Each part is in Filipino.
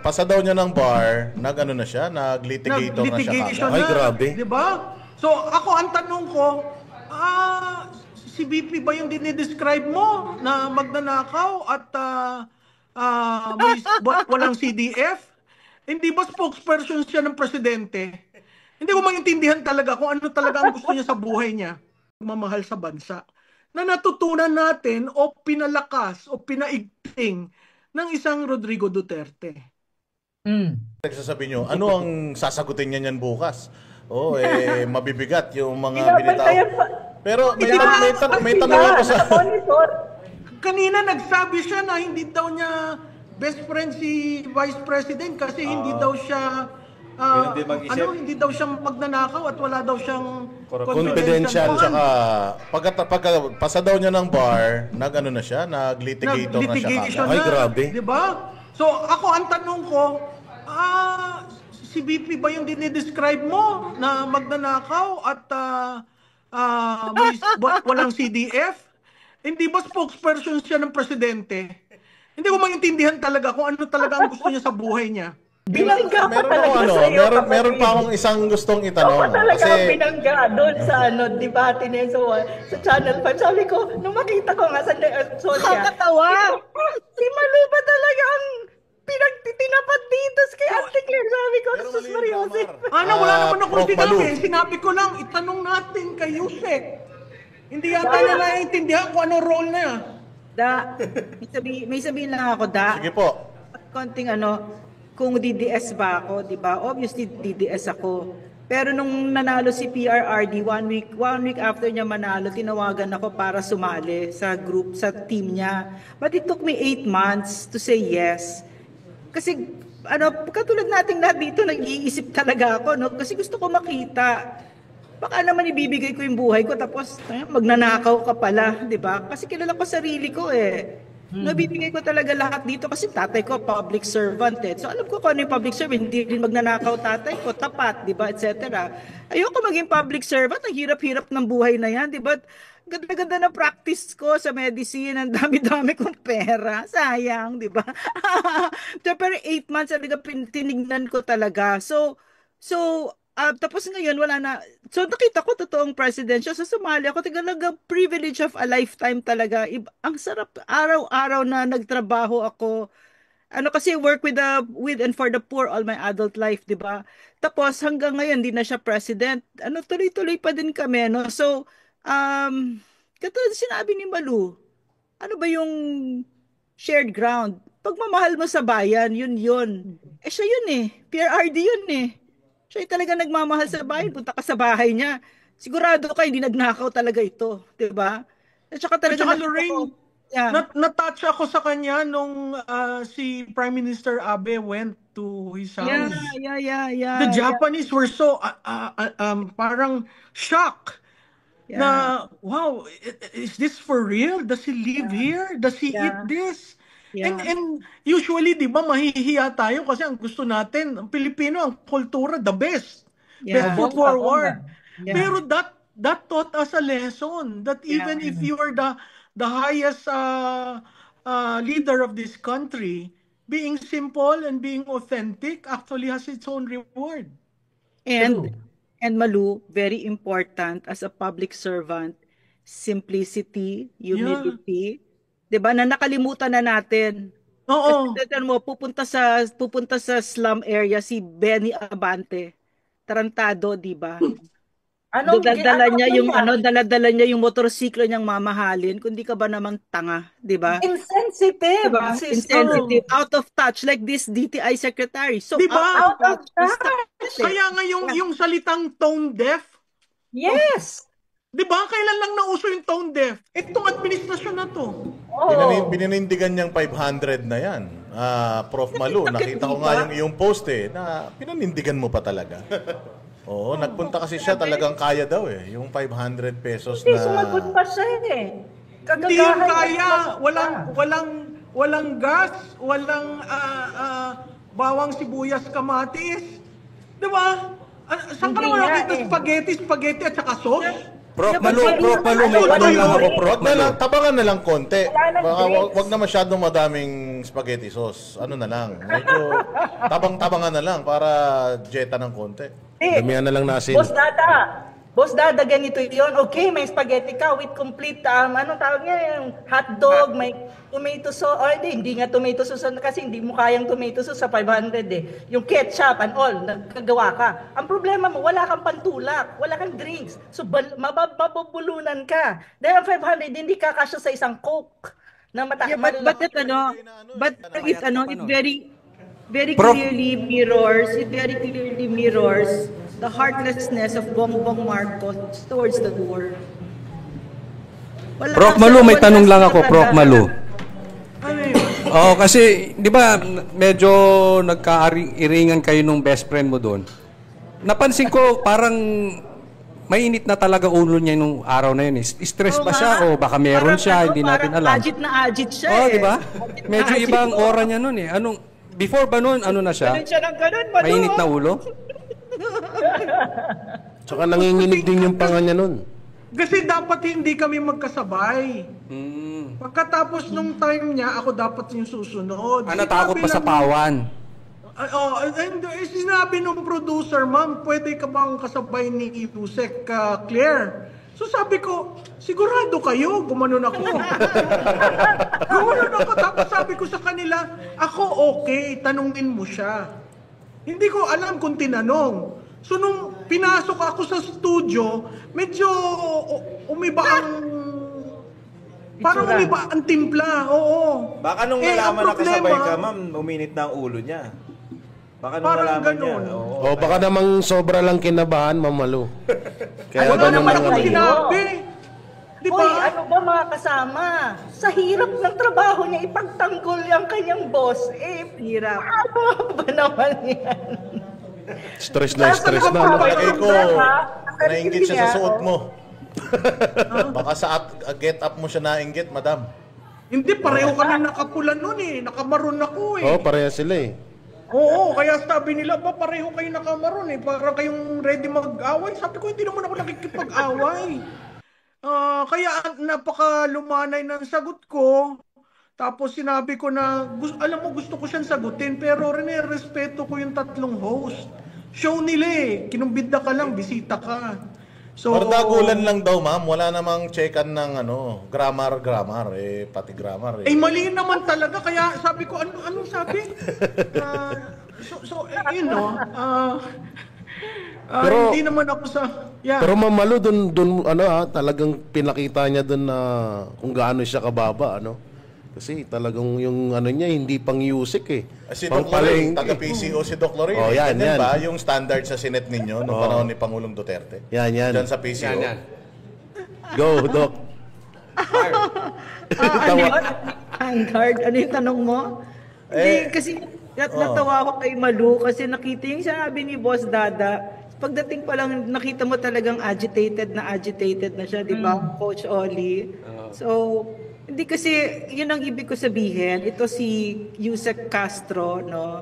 pasa daw niya ng bar, nag-ano na siya, nag-litigator na siya kagad. Ay, grabe. Diba? So, ako ang tanong ko, si BP ba yung dinidescribe mo na magnanakaw at walang CDF? Hindi ba spokesperson siya ng presidente? Hindi ko maintindihan talaga kung ano talaga ang gusto niya sa buhay niya. Mamahal sa bansa. Na natutunan natin o pinalakas o pinaigting ng isang Rodrigo Duterte. Nagsasabi nyo, ano ang sasagutin niya niyan bukas? Mabibigat yung mga binitaw. Pero may tanong ako sa... Kanina nagsabi siya na hindi daw niya best friend si Vice President kasi hindi daw siya hindi daw siya magnanakaw at wala daw siyang confidential. Tsaka pasa daw niya ng bar, nag-ano na siya, nag-litigator na siya kagad. Ay, grabe. Diba? So ako ang tanong ko, si BP ba yung dinidescribe mo na magnanakaw at walang CDF? Hindi ba spokesperson siya ng presidente? Hindi ko maintindihan talaga kung ano talaga ang gusto niya sa buhay niya. Binangga pa talaga sa'yo. Meron pa akong isang gustong itanong. Ako talaga ang binangga doon sa debate niya sa Channel 5. Sabi ko, nung makita ko nga sa social, nakakatawa. Si Malu ba talaga ang pinagtitinapat dito kay Auntie Claire? Sabi ko, Jesus Mariosep. Wala naman akong sinabi. Sinabi ko lang, itanong natin kay Yusek. Hindi yata nila intindihan kung anong role na yan. May sabihin lang ako, Sige po. Konting kung DDS ba ako, di ba? Obviously, DDS ako. Pero nung nanalo si PRRD, one week after niya manalo, tinawagan ako para sumali sa group, sa team niya. But it took me 8 months to say yes. Kasi, katulad nating lahat dito, nag-iisip talaga ako, no? Kasi gusto ko makita. Baka naman ibibigay ko yung buhay ko, tapos magnanakaw ka pala, di ba? Kasi kilala ko sarili ko Nabibigay ko talaga lahat dito kasi tatay ko public servant So alam ko kung ano yung public servant, hindi rin magnanakaw tatay ko, tapat, di ba, etc. Ayoko maging public servant, ang hirap-hirap ng buhay na yan, di ba? Ganda-ganda na practice ko sa medicine, ang dami-dami kong pera, sayang, di ba? Pero 8 months talaga tinignan ko talaga. So tapos ngayon, wala na. So, nakita ko totoong presidential. Sa Somalia, ako talaga privilege of a lifetime talaga. Ang sarap, araw-araw na nagtrabaho ako. Kasi work with and for the poor all my adult life, di ba? Tapos, hanggang ngayon, di na siya president. Tuloy-tuloy pa din kami, no? So, katulad sinabi ni Malu, ano ba yung shared ground? Pagmamahal mo sa bayan, yun. Siya yun PRRD yun Siya talaga nagmamahal sa bayan. Punta ka sa bahay niya. Sigurado ka, hindi nagnakaw talaga ito. Diba? At saka Lorraine, natouch ako sa kanya nung si Prime Minister Abe went to his house. Yeah. The Japanese were so parang shocked. Na, wow, is this for real? Does he live here? Does he eat this? And usually, di ba, mahihiya tayo kasi ang gusto natin, ang Pilipino, ang kultura, the best. Best foot forward. Pero that taught us a lesson that even if you are the highest leader of this country, being simple and being authentic actually has its own reward. And Malu, very important as a public servant, simplicity, humility, 'di ba, na nakalimutan na natin. Oo. Kasi mo pupunta sa slum area si Benny Abante. Tarantado, 'di ba? Dala-dala niya yung motorsiklo niyang mamahalin, kundi ka ba naman tanga, 'di ba? Insensitive. Diba? Insensitive, out of touch like this DTI secretary. So diba? Out of touch. Kaya nga yung salitang tone deaf. Yes. Di ba? Kailan lang nauso yung tone deaf? Itong administrasyon na to. Pinanindigan niyang 500 na yan. Prof. Malu, nakita ko nga yung post na pinanindigan mo pa talaga. Oo, nagpunta kasi siya, talagang kaya daw yung 500 pesos na... Sumagot pa siya Hindi yung kaya. Walang gas, walang bawang sibuyas kamatis. Di ba? Saan ka naman nakita spaghetti at saka sauce? Prof. Yeah, Malu, but Prof. Malu, may ano, tanong lang ako, ano, Prof. Wag na Malu. lang, tabangan na lang konti. Wala nang Baka drinks. wag na masyadong madaming spaghetti sauce. Ano na lang, medyo tabang-tabangan na lang para jeta ng konti. Damihan na lang na asin. Boss Dada, ganito yun. Okay, may spaghetti ka with complete, anong tawag niya, yung hotdog, may tomato sauce, or hindi nga tomato sauce, kasi hindi mo kayang tomato sauce sa 500 eh. Yung ketchup and all, nagkagawa ka. Ang problema mo, wala kang pantulak, wala kang drinks. So, mababulunan ka. Dahil ang 500, hindi ka kasya sa isang Coke na Yeah, but that it very Prof. clearly mirrors the heartlessness of Bongbong Marcos towards the poor. Wala Prof. kang Malu, may wala tanong lang kang ako, Prof. Malu. Ano yun? Oo, kasi, di ba, medyo nagka-iringan kayo nung best friend mo doon. Napansin ko, parang mainit na talaga ulo niya nung araw na yun. Stress Oo ba nga. siya o baka meron Parang siya, hindi natin parang alam. Agit na agit siya Oo, eh. di ba? Agit na Medyo agit. ibang aura niya noon eh. Before ba noon, ano na siya? Ganun siya ng ganun, Manu. Mainit na ulo? Tsaka nanginginig din yung panga niya nun. Kasi dapat hindi kami magkasabay. Pagkatapos nung time niya, ako dapat yung susunod. Natakot pa sa Sinabi lang- pawan? Sinabi nung producer, ma'am, pwede ka bang kasabay ni Yusek Claire? So sabi ko, sigurado kayo, gumanon ako. Gumanon ako, tapos sabi ko sa kanila, ako okay, tanungin mo siya. Hindi ko alam kung tinanong. So nung pinasok ako sa studio, medyo umiba ang... Parang umiba ang timpla, oo. Baka nung ang nalaman na kasabay problema, ka, ma'am, uminit na ang ulo niya. Baka nung Parang nalaman niya. ganun. Oo. O baka namang sobra lang kinabahan, Mamalu. Kaya wala ganun naman ang ako ano. sinabi. Di ba? Uy, ano ba mga kasama? Sa hirap ng trabaho niya, ipagtanggol yung kanyang boss. Hirap. Ano ba naman yan? Stress na, stress na. No? Palagay ko, nainggit siya sa niya, suot mo. Baka sa get up mo siya nainggit, madam. Hindi, pareho kami nakapula nun eh. Nakamaroon ako eh. Oo, pareha sila eh. Oo, kaya sabi nila, ba pareho kayo nakamaroon eh. Parang kayong ready mag-away. Sabi ko, hindi naman ako nakikipag-away. Kaya napakalumanay ng sagot ko. Tapos sinabi ko na, alam mo, gusto ko siyang sagutin, pero respeto ko yung tatlong host. Show nila eh. Kinumbida ka lang, bisita ka. So, Bardagulan lang daw, ma'am. Wala namang checkan ng grammar. Pati grammar. eh mali naman talaga. Kaya sabi ko, anong sabi? Yun no. Pero- Hindi naman ako sa... Yeah. Pero Mamalu, dun talagang pinakita niya dun na kung gaano siya kababa, Kasi talagang yung niya, hindi pang Yusek eh. Si Pang Doc Lorraine, palengke. taga-PCO si Doc Lorraine. Oh, yan, Ganyan yan. ba yung standard sa Senate ninyo noong panahon ni Pangulong Duterte? Yan. Diyan sa PCO. Go, Doc. Vanguard, ano yung tanong mo? Hindi, kasi natawa ako kay Malu kasi nakita yung sinabi ni Boss Dada. Pagdating pa lang, nakita mo talagang agitated na siya, di ba, Coach Oli? So, hindi kasi, yun ang ibig ko sabihin. Ito si Yusek Castro, no?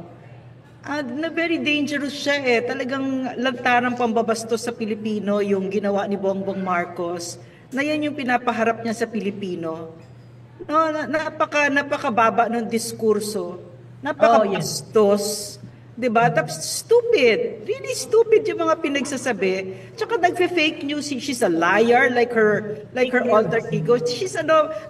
Na very dangerous siya eh. Talagang lantarang pambabastos sa Pilipino yung ginawa ni Bongbong Marcos. Na yan yung pinapaharap niya sa Pilipino. No, napakababa ng diskurso. Napakabastos. Diba? Tapos stupid. Really stupid yung mga pinagsasabi. Tsaka nagfe-fake news. She's a liar like her alter ego.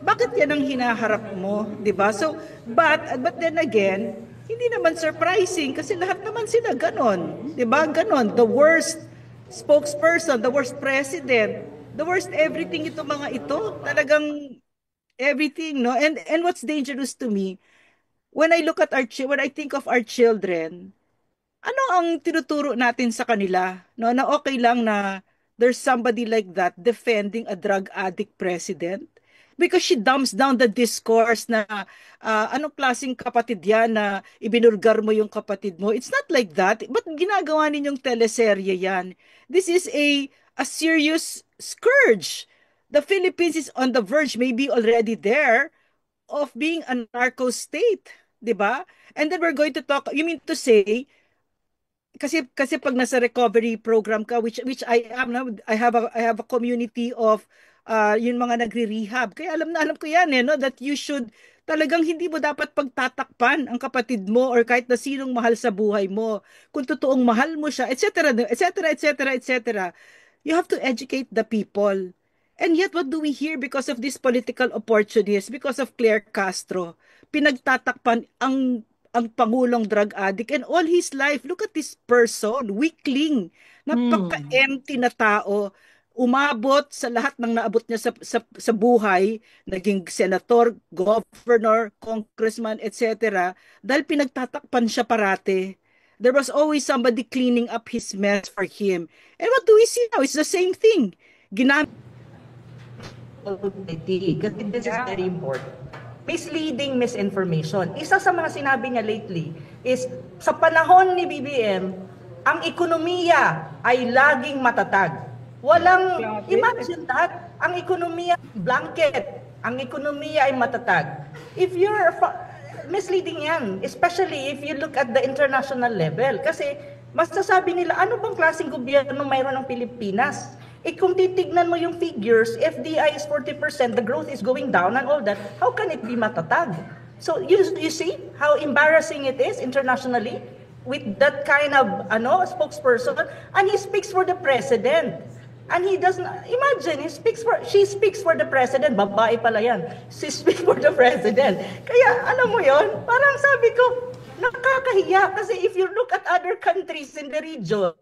Bakit yan ang hinaharap mo? Diba? So, but then again, hindi naman surprising kasi lahat naman sila ganon. Diba? Ganon. The worst spokesperson, the worst president, the worst everything ito mga ito. Talagang everything, no? And what's dangerous to me, when I think of our children, ano ang tinuturo natin sa kanila? No, na okay lang na there's somebody like that defending a drug addict president because she dumps down the discourse na anong klaseng kapatid yan na ibinurgar mo yung kapatid mo. It's not like that. But ginagawa ninyong teleserye yan. This is a serious scourge. The Philippines is on the verge, maybe already there, of being a narco state. Diba? And then we're going to talk, you mean to say, kasi pag nasa recovery program ka, which I am now, I have a community of yung mga nagre-rehab. Kaya alam na alam ko yan no, that you should talagang hindi mo dapat pagtatakpan ang kapatid mo or kahit na sinong mahal sa buhay mo. Kung totoong mahal mo siya, etc., etc., etc., etc. You have to educate the people. And yet, what do we hear because of this political opportunists, because of Claire Castro? Pinagtatakpan ang Pangulong drug addict and all his life. Look at this person, weakling, napaka-empty na tao. Umabot sa lahat ng naabot niya sa buhay, naging senator, governor, congressman, etc. Dahil pinagtatakpan siya parate. There was always somebody cleaning up his mess for him. And what do we see now? It's the same thing. Ginamit kasi this is very important. Misleading misinformation. Isa sa mga sinabi niya lately is sa panahon ni BBM, ang ekonomiya ay laging matatag. Walang, imagine that, ang ekonomiya blanket, ang ekonomiya ay matatag. If you're, misleading yan, especially if you look at the international level. Kasi masasabi nila, ano bang klaseng gobyerno mayroon ng Pilipinas? Kung titignan mo yung figures, FDI is 40%, the growth is going down and all that, how can it be matatag? So you see how embarrassing it is internationally with that kind of spokesperson, and he speaks for the president. And he doesn't, imagine, she speaks for the president, babae pala yan. She speaks for the president. Kaya, alam mo yon, parang sabi ko, nakakahiya. Kasi if you look at other countries in the region,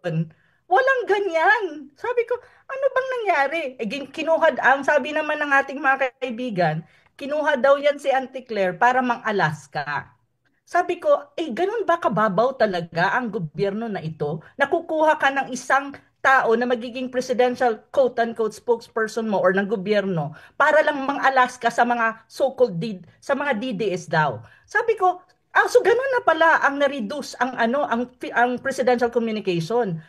walang ganyan. Sabi ko, ano bang nangyari? Ang sabi naman ng ating mga kaibigan, kinuha daw yan si Auntie Claire para mang-Alaska. Sabi ko, ganun ba kababaw talaga ang gobyerno na ito? Nakukuha ka ng isang tao na magiging presidential quote-unquote spokesperson mo or ng gobyerno para lang mang-Alaska sa mga so-called sa mga DDS daw. Sabi ko, so ganun na pala ang na-reduce ang presidential communication.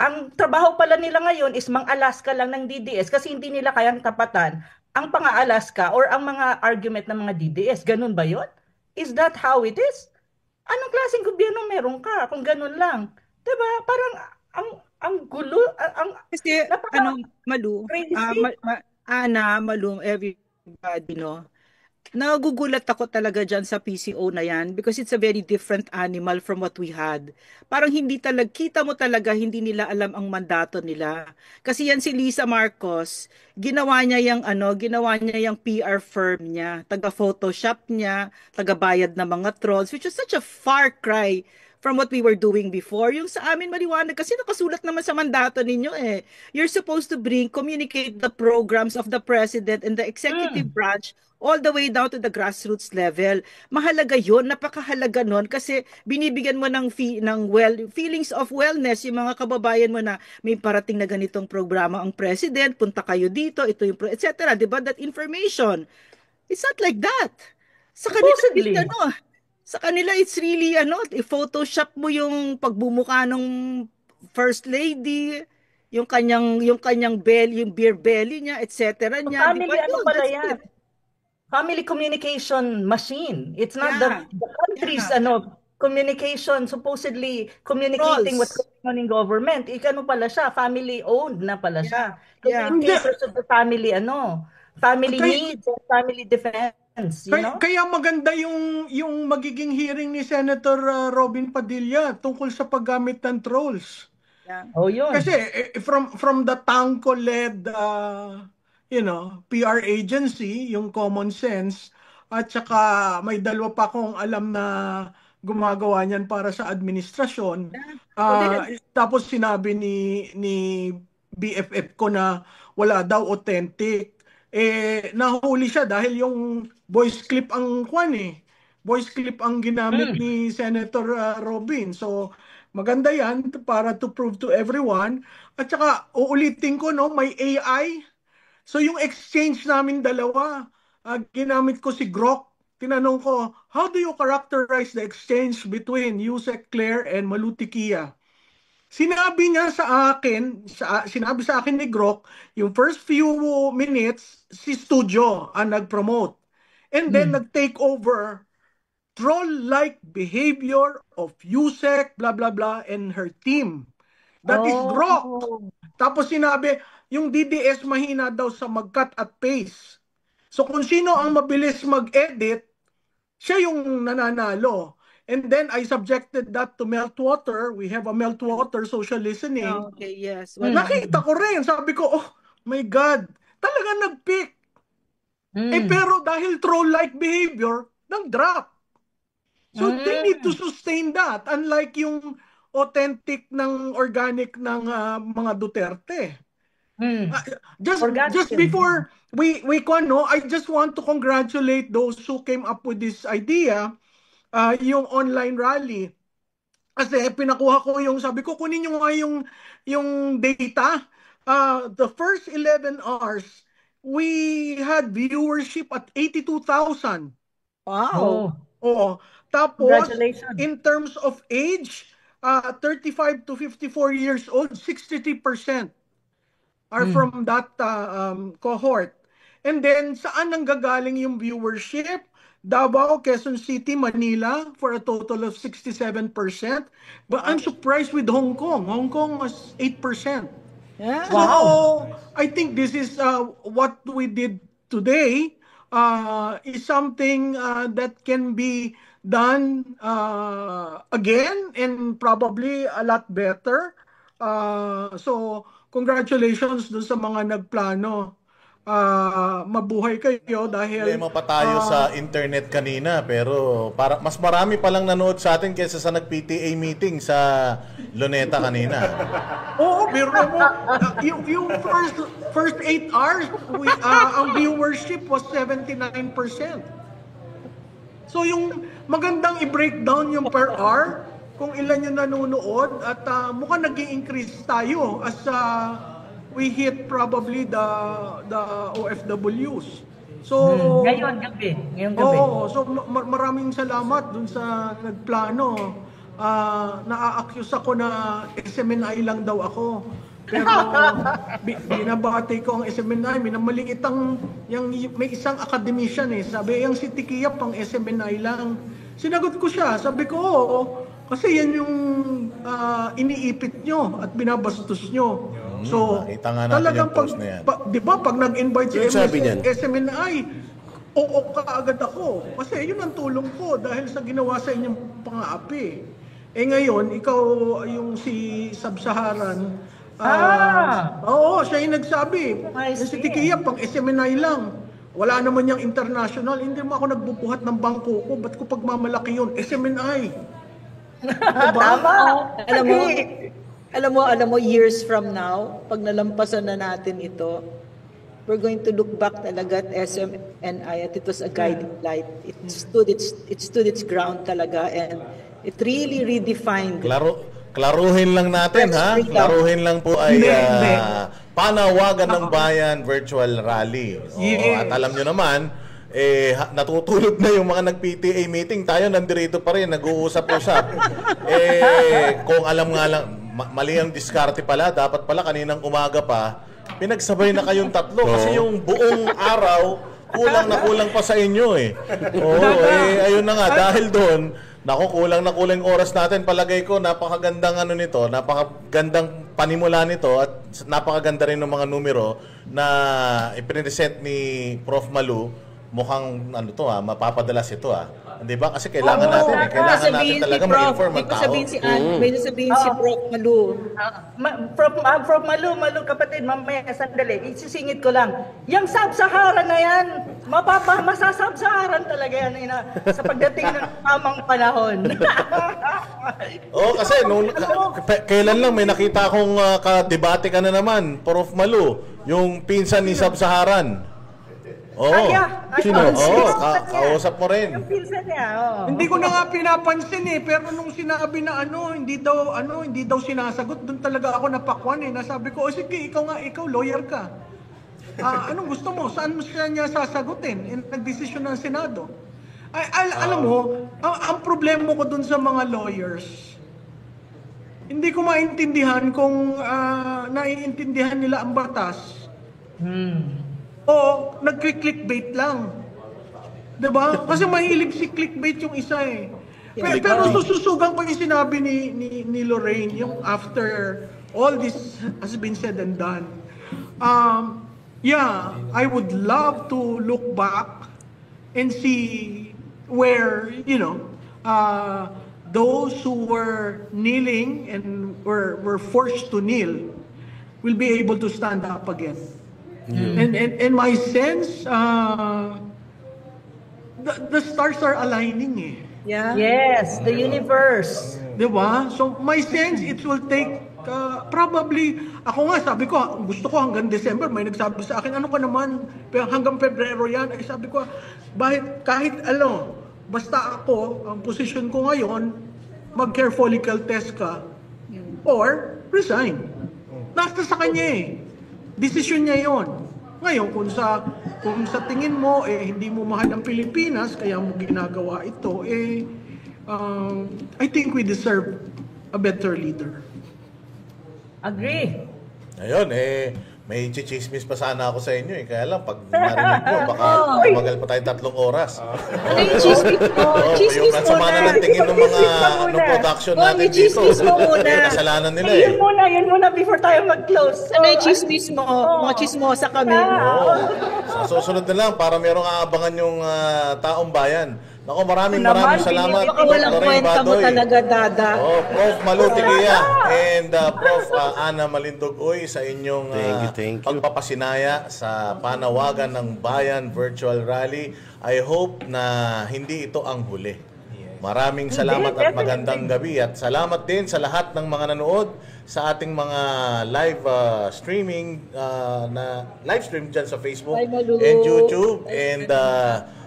Ang trabaho pala nila ngayon is mang-Alaska lang ng DDS kasi hindi nila kayang tapatan ang pang-Alaska or ang mga argument ng mga DDS. Ganun ba yun? Is that how it is? Anong klaseng gobyerno meron ka kung ganun lang? Diba? Parang ang gulo, kasi Malu, Ana, Malu, everybody, no? Nagugulat ako talaga dyan sa PCO na yan because it's a very different animal from what we had. Parang kita mo talaga hindi nila alam ang mandato nila. Kasi yan si Lisa Marcos, ginawa niya yung PR firm niya, taga-photoshop niya, taga-bayad ng mga trolls, which is such a far cry from what we were doing before. Yung sa amin maliwanag kasi nakasulat naman sa mandato ninyo eh. You're supposed to communicate the programs of the president and the executive branch all the way down to the grassroots level. Mahalaga yun, napakahalaga nun kasi binibigyan mo ng feelings of wellness yung mga kababayan mo na may parating na ganitong programa ang president, punta kayo dito, ito yung etc. Diba? That information. It's not like that. Sa kanila, sa kanila, it's really, i-photoshop mo yung pagbumuka ng first lady, yung kanyang belly, yung beer belly niya, etc. niya. Family, pala yan? Family communication machine. It's not the country's, communication, supposedly communicating what's going on in government. Pala siya, family-owned na pala siya. In cases of the family, family needs and family defense. Kaya maganda yung magiging hearing ni Senator Robin Padilla tungkol sa paggamit ng trolls. Yun. Kasi from the Tangko-led PR agency, yung Common Sense, at saka may dalawa pa akong alam na gumagawa niyan para sa administrasyon. Tapos sinabi ni BFF ko na wala daw authentic. Nahuli siya dahil yung voice clip ang voice clip ang ginamit ni Senator Robin. So maganda yan para to prove to everyone. At saka uulitin ko, may AI. So yung exchange namin dalawa, ginamit ko si Grok. Tinanong ko, how do you characterize the exchange between Yusek Claire and Malutikia? Sinabi niya sa akin, sinabi sa akin ni Grok, yung first few minutes, si Studio ang nag-promote. And then nag-take over troll-like behavior of Yusek, blah, blah, blah, and her team. That is Grok. Tapos sinabi, yung DDS mahina daw sa mag-cut at paste. So kung sino ang mabilis mag-edit, siya yung nananalo. And then I subjected that to Meltwater. We have a Meltwater social listening. Okay, yes. Nakita ko rin. Sabi ko, oh my God, talaga nag-pick. Pero dahil troll-like behavior, nag-drop. So they need to sustain that. Unlike yung authentic ng organic ng mga Duterte. Just before we I just want to congratulate those who came up with this idea, yung online rally. Kasi pinakuha ko yung, sabi ko, kunin nyo nga yung data. The first 11 hours, we had viewership at 82,000. Wow. Oo. Tapos, in terms of age, 35 to 54 years old, 63% are from that cohort. And then, saan nanggagaling yung viewership? Davao, Quezon City, Manila, for a total of 67%. But I'm surprised with Hong Kong. Hong Kong was 8%. Yeah. So, I think this is what we did today is something that can be done again and probably a lot better. So, congratulations dun sa mga nagplano. Mabuhay kayo dahil problema pa tayo sa internet kanina, pero mas marami pa lang nanood sa atin kaysa sa nag-PTA meeting sa Luneta kanina. Oo, pero yung first 8 hours, ang viewership was 79%. So yung magandang i-breakdown yung per hour, kung ilan yung nanonood, at mukhang nag-i-increase tayo as we hit probably the OFWs. So ngayong gabi. Oo, so maraming salamat dun sa nagplano. Na-accuse ako na SMNI lang daw ako. Pero binabati ko ang SMNI, minamaliit ang may isang academician sabi yung si Tikia pang SMNI lang. Sinagot ko siya, sabi ko oo, kasi yan yung iniipit nyo at binabastos nyo. So, talagang di ba pag nag-invite si SMNI, oo kaagad ako. Kasi yun ang tulong ko dahil sa ginawa sa inyong pang-aapi. Ngayon, ikaw yung si Sub-Saharan. Oo, siya yung nagsabi. Si Tikia pang SMNI lang. Wala naman yung international. Hindi mo ako nagbubuhat ng bangko ko. Ba't ko pagmamalaki yun? SMNI. Tama. Alam mo, years from now, pag nalampasan na natin ito, we're going to look back talaga at SMNI at it was a guiding light. It stood its ground talaga, and it really redefined. Klaruhin lang natin, ha? Klaruhin lang po ay Panawagan ng Bayan Virtual Rally. At alam nyo naman, natutulog na yung mga nag-PTA meeting. Tayo nandirito pa rin, nag-uusap-usap. Kung alam nga lang, mali ang diskarte pala. Dapat pala kaninang umaga pa, pinagsabay na kayong tatlo. Kasi yung buong araw, kulang pa sa inyo ayun na nga, dahil doon, kulang na kulang oras natin. Palagay ko, napakagandang nito, napakagandang panimula nito at napakaganda rin ng mga numero na ipinesent ni Prof. Malu. Mukhang mapapadalas ito Di ba? Kasi kailangan natin kailangan natin talaga ma-inform ang tao. May sabihin si Prof. Malu. Prof. Malu, kapatid, mamaya sandali. Isisingit ko lang. Yung Sub-Saharan na yan, masasub-Saharan talaga yan sa pagdating ng tamang panahon. Kasi kailan lang may nakita akong kadebate ka na naman, Prof. Malu, yung pinsan ni Sub-Saharan. Kausap mo rin. Yung pinsan niya, Hindi ko na nga pinapansin pero nung sinabi na hindi daw sinasagot, doon talaga ako napakwan Nasabi ko, sige, ikaw lawyer ka. Anong gusto mo? Saan mo niya sasagutin? Nagdesisyon ng Senado. Alam mo, ang problema ko doon sa mga lawyers, hindi ko maintindihan kung naiintindihan nila ang batas. O nagki-clickbait lang. Diba? Kasi mahilig si clickbait yung isa eh. Pero sususugan ko yung sinabi ni Lorraine, yung after all this has been said and done. Yeah, I would love to look back and see where, those who were kneeling and were forced to kneel will be able to stand up again. And my sense, the stars are aligning eh. Yeah. Yes, the universe. Diba? So my sense, it will take probably, ako nga sabi ko, gusto ko hanggang December, may nagsabi sa akin, ano ka naman, hanggang Pebrero yan. Ay sabi ko, kahit basta ako, ang position ko ngayon, mag-hair follicle test ka, or resign. Nasa sa kanya eh. Decision niya yon. Ngayon, kung sa tingin mo, hindi mo mahal ang Pilipinas, kaya mo ginagawa ito, I think we deserve a better leader. Agree. Ayun, may chichismis pa sana ako sa inyo eh. Kaya lang, pag narinig mo, baka tumagal pa tayo 3 oras. Ano yung chismis mo? Chismis yung nasama na ng tingin ng mga production natin dito. Chismis mo muna. Kasalanan nila eh. Yun muna before tayo mag-close. Ano yung chismis mo? Mga chismosa kami. Sa susunod na lang, para merong aabangan yung taong bayan. Naku, maraming salamat. Baka walang kwenta mo talaga, Dada. Prof. Malu Tilia and Prof. Ana Malindogoy sa inyong thank you. pagpapasinaya sa panawagan ng Bayan Virtual Rally. I hope na hindi ito ang huli. Maraming salamat at magandang gabi. At salamat din sa lahat ng mga nanood sa ating mga live streaming live stream dyan sa Facebook and YouTube. And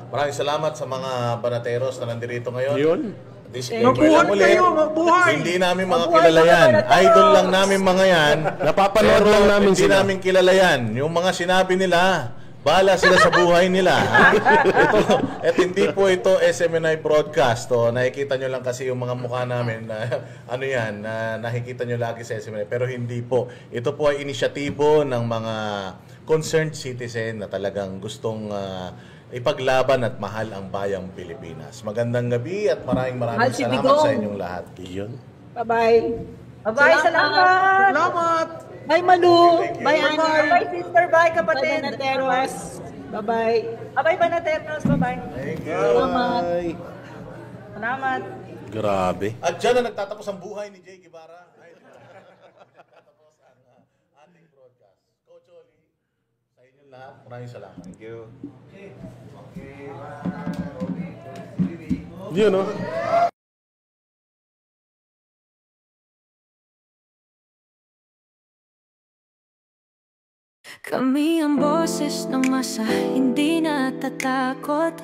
maraming salamat sa mga banateros na nandito ngayon. Yun. Disclaimer ulit. Hindi namin mga kilala yan. Idol lang namin mga yan. Napapanood lang namin hindi sila. namin kilala yan. Yung mga sinabi nila, bahala sila sa buhay nila. At hindi po ito SMNI broadcast. Nakikita nyo lang kasi yung mga mukha namin na nakikita nyo lagi sa SMNI. Pero hindi po. Ito po ay inisyatibo ng mga concerned citizen na talagang gustong ipaglaban at mahal ang bayang Pilipinas. Magandang gabi at maraming salamat sa inyong lahat. Yun. Bye-bye. Bye-bye, salamat. Salamat! Bye, Malu. Bye, Annie. Bye, sister. Bye, Bye, kapatid. Banateros. Bye-bye. Bye, Banateros. Bye-bye. Thank you. Bye. Salamat. Grabe. At dyan na nagtatapos ang buhay ni Jay Guevara. Tapos ang ating broadcast. Coach Oli, sa inyong lahat, maraming salamat. Thank you. Yun, no? Kami ang boses ng masa, hindi natatakot.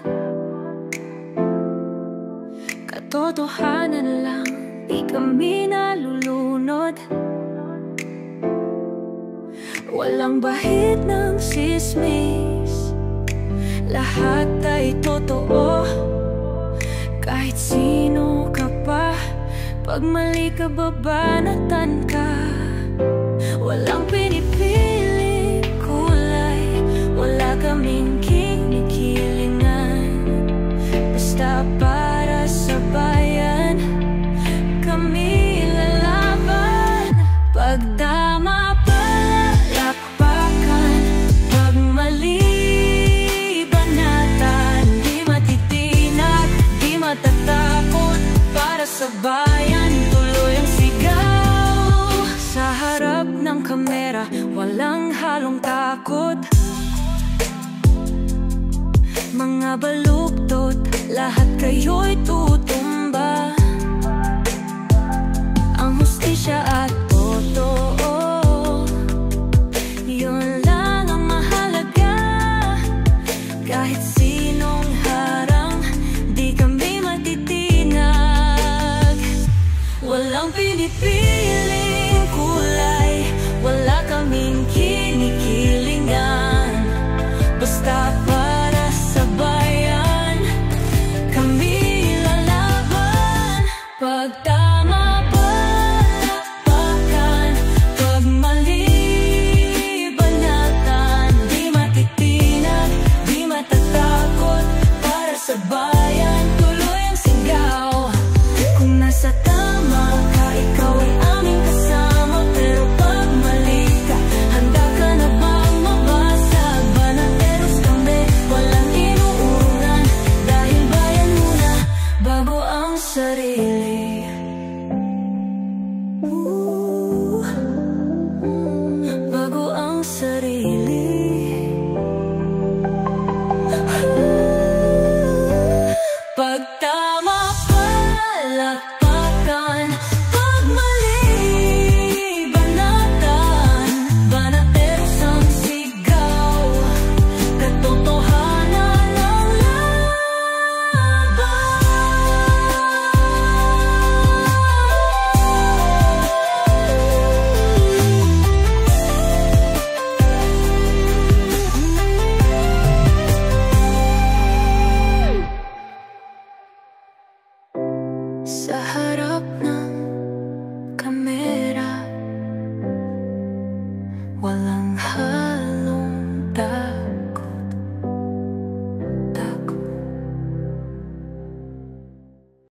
Katotohanan lang, di kami nalulunod. Walang bahid ng sismis, lahat ay totoo. Kahit sino ka pa, pag mali ka babanatan ka. Walang pinipili kulay, wala kaming kinikilingan. Basta para sa bayan, kami lalaban. Pag tama palakpakan, pag mali banatan. Di matitinag, di matatakot, para sa bayan tuloy ang sigaw. Sa harap ng kamera, walang halong takot. Mga baluktot, lahat kayo'y tutumba. Ang hustisya at totoo, yun lang ang mahalaga. Kahit sinong harang, di kami matitinag. Walang pinipiling kulay, wala kaming kinikilingan. Basta para sa bayan, kami lalaban. Pag tama palakpakan, pag mali banatan. Di matitinag, di matatakot, para sa bayan, tuloy ang sigaw. Kung nasa tama ka, ikaw ay aming kasama. Pero pag mali ka, handa ka na bang mabasag? Banateros kami, walang inuuran, dahil bayan muna bago ang sarili. Bago ang sarili. Pag tama palakpakan, pag mali banatan. Banateros ang sigaw, katotohanan ang laban. Sa